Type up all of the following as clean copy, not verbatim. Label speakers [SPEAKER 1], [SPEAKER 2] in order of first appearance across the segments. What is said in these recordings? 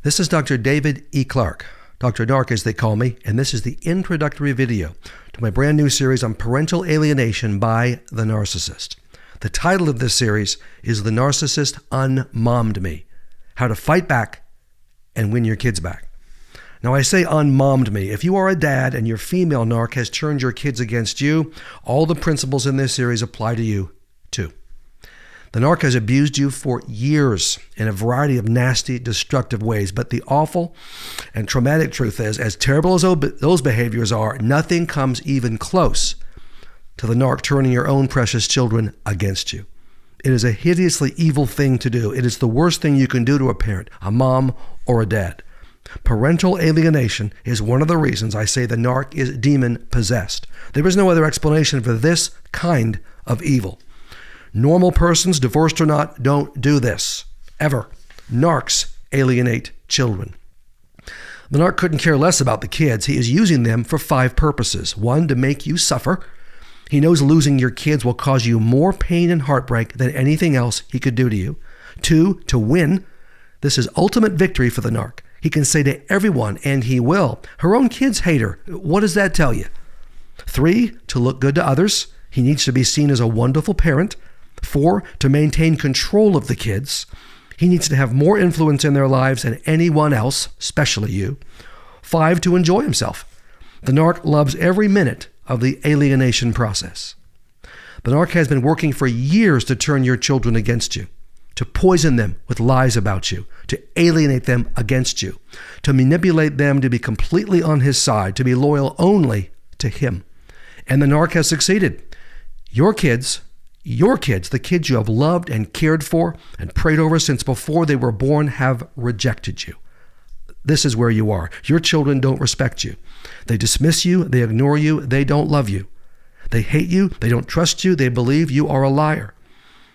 [SPEAKER 1] This is Dr. David E. Clark, Dr. Dark as they call me, and this is the introductory video to my brand new series on parental alienation by the narcissist. The title of this series is The Narcissist Unmommed Me: How to Fight Back and Win Your Kids Back. Now, I say unmommed me. If you are a dad and your female narc has turned your kids against you, all the principles in this series apply to you too. The narc has abused you for years in a variety of nasty, destructive ways, but the awful and traumatic truth is, as terrible as those behaviors are, nothing comes even close to the narc turning your own precious children against you. It is a hideously evil thing to do. It is the worst thing you can do to a parent, a mom or a dad. Parental alienation is one of the reasons I say the narc is demon-possessed. There is no other explanation for this kind of evil. Normal persons, divorced or not, don't do this, ever. Narcs alienate children. The narc couldn't care less about the kids. He is using them for 5 purposes. 1, to make you suffer. He knows losing your kids will cause you more pain and heartbreak than anything else he could do to you. 2, to win. This is ultimate victory for the narc. He can say to everyone, and he will, her own kids hate her. What does that tell you? 3, to look good to others. He needs to be seen as a wonderful parent. 4, to maintain control of the kids. He needs to have more influence in their lives than anyone else, especially you. 5, to enjoy himself. The narc loves every minute of the alienation process. The narc has been working for years to turn your children against you, to poison them with lies about you, to alienate them against you, to manipulate them to be completely on his side, to be loyal only to him. And the narc has succeeded. Your kids, the kids you have loved and cared for and prayed over since before they were born, have rejected you. This is where you are. Your children don't respect you. They dismiss you. They ignore you. They don't love you. They hate you. They don't trust you. They believe you are a liar.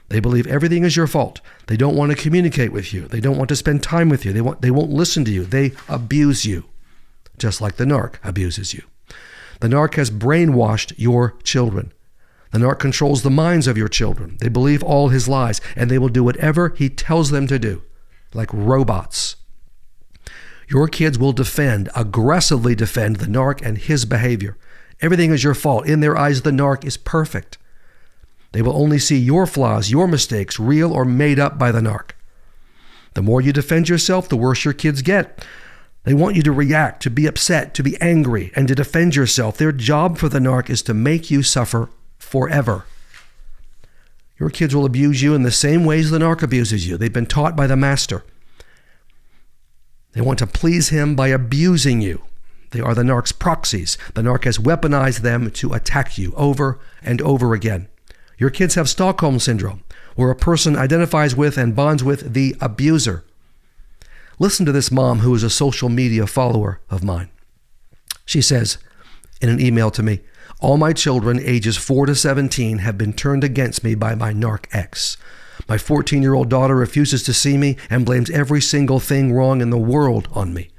[SPEAKER 1] They believe everything is your fault. They don't want to communicate with you. They don't want to spend time with you. They won't listen to you. They abuse you, just like the narc abuses you. The narc has brainwashed your children. The narc controls the minds of your children. They believe all his lies, and they will do whatever he tells them to do, like robots. Your kids will aggressively defend the narc and his behavior. Everything is your fault. In their eyes, the narc is perfect. They will only see your flaws, your mistakes, real or made up by the narc. The more you defend yourself, the worse your kids get. They want you to react, to be upset, to be angry, and to defend yourself. Their job for the narc is to make you suffer forever. Your kids will abuse you in the same ways the narc abuses you. They've been taught by the master. They want to please him by abusing you. They are the narc's proxies. The narc has weaponized them to attack you over and over again. Your kids have Stockholm Syndrome, where a person identifies with and bonds with the abuser. Listen to this mom who is a social media follower of mine. She says in an email to me, "All my children ages 4 to 17 have been turned against me by my narc ex. My 14-year-old daughter refuses to see me and blames every single thing wrong in the world on me.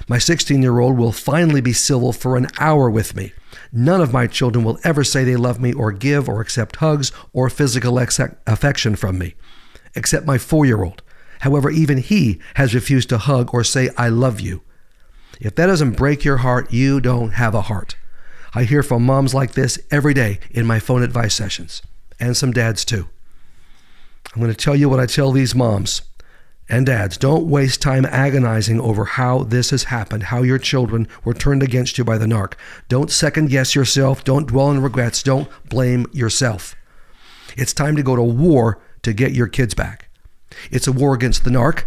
[SPEAKER 1] My 16-year-old will finally be civil for an hour with me. None of my children will ever say they love me or give or accept hugs or physical affection from me, except my 4-year-old. However, even he has refused to hug or say, 'I love you.' If that doesn't break your heart, you don't have a heart." I hear from moms like this every day in my phone advice sessions, and some dads too. I'm going to tell you what I tell these moms and dads. Don't waste time agonizing over how this has happened, how your children were turned against you by the narc. Don't second guess yourself. Don't dwell on regrets. Don't blame yourself. It's time to go to war to get your kids back. It's a war against the narc,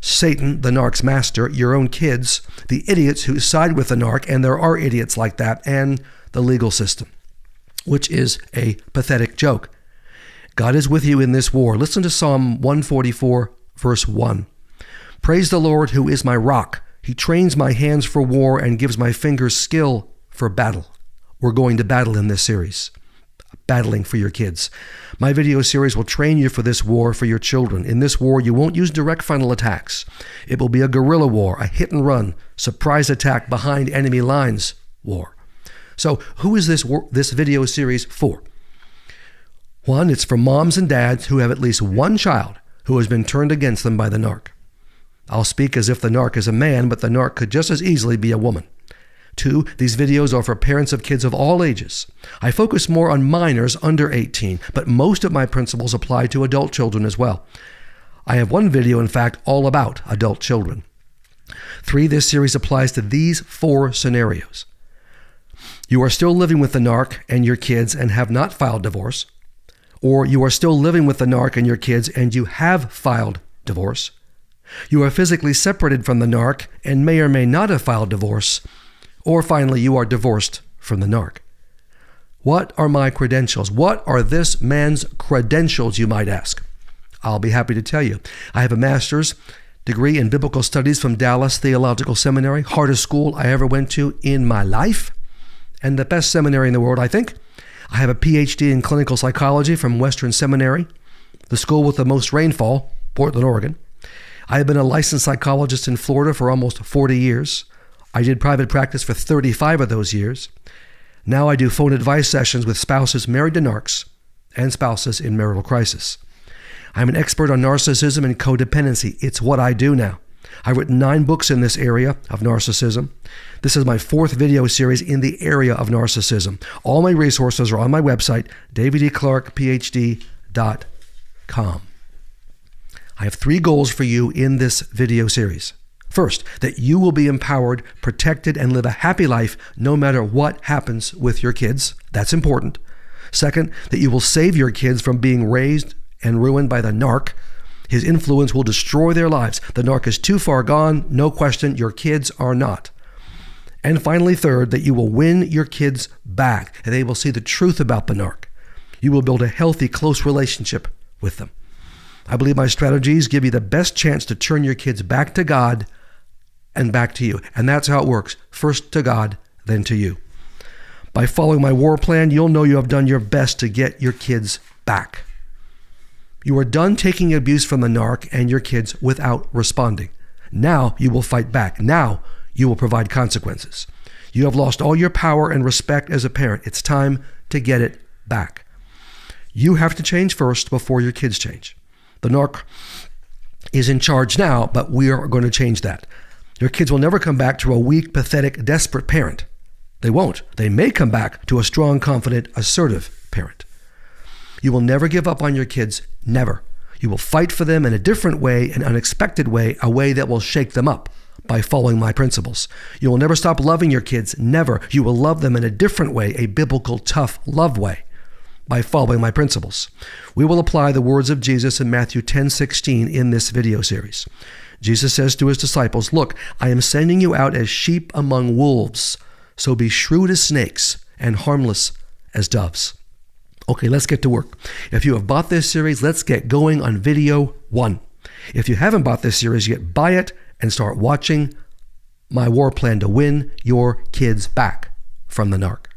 [SPEAKER 1] Satan, the narc's master, your own kids, the idiots who side with the narc, and there are idiots like that, and the legal system, which is a pathetic joke. God is with you in this war. Listen to Psalm 144, verse 1. "Praise the Lord, who is my rock. He trains my hands for war and gives my fingers skill for battle." We're going to battle in this series. Battling for your kids. My video series will train you for this war for your children. In this war, you won't use direct frontal attacks. It will be a guerrilla war, a hit and run, surprise attack behind enemy lines war. So who is this video series for? 1, it's for moms and dads who have at least one child who has been turned against them by the narc. I'll speak as if the narc is a man, but the narc could just as easily be a woman. 2, these videos are for parents of kids of all ages. I focus more on minors under 18, but most of my principles apply to adult children as well. I have one video, in fact, all about adult children. 3, this series applies to these 4 scenarios. You are still living with the narc and your kids and have not filed divorce, or you are still living with the narc and your kids and you have filed divorce. You are physically separated from the narc and may or may not have filed divorce, or finally, you are divorced from the narc. What are my credentials? What are this man's credentials, you might ask? I'll be happy to tell you. I have a master's degree in biblical studies from Dallas Theological Seminary, hardest school I ever went to in my life, and the best seminary in the world, I think. I have a PhD in clinical psychology from Western Seminary, the school with the most rainfall, Portland, Oregon. I have been a licensed psychologist in Florida for almost 40 years. I did private practice for 35 of those years. Now I do phone advice sessions with spouses married to narcs and spouses in marital crisis. I'm an expert on narcissism and codependency. It's what I do now. I've written 9 books in this area of narcissism. This is my 4th video series in the area of narcissism. All my resources are on my website, daviddclarkphd.com. I have 3 goals for you in this video series. First, that you will be empowered, protected, and live a happy life no matter what happens with your kids. That's important. Second, that you will save your kids from being raised and ruined by the narc. His influence will destroy their lives. The narc is too far gone, no question, your kids are not. And finally, third, that you will win your kids back and they will see the truth about the narc. You will build a healthy, close relationship with them. I believe my strategies give you the best chance to turn your kids back to God and back to you. And that's how it works. First to God, then to you. By following my war plan, you'll know you have done your best to get your kids back. You are done taking abuse from the narc and your kids without responding. Now you will fight back. Now you will provide consequences. You have lost all your power and respect as a parent. It's time to get it back. You have to change first before your kids change. The narc is in charge now, but we are going to change that. Your kids will never come back to a weak, pathetic, desperate parent. They won't. They may come back to a strong, confident, assertive parent. You will never give up on your kids, never. You will fight for them in a different way, an unexpected way, a way that will shake them up by following my principles. You will never stop loving your kids, never. You will love them in a different way, a biblical, tough love way, by following my principles. We will apply the words of Jesus in Matthew 10:16 in this video series. Jesus says to his disciples, "Look, I am sending you out as sheep among wolves, so be shrewd as snakes and harmless as doves." Okay, let's get to work. If you have bought this series, let's get going on video 1. If you haven't bought this series yet, buy it and start watching my war plan to win your kids back from the narc.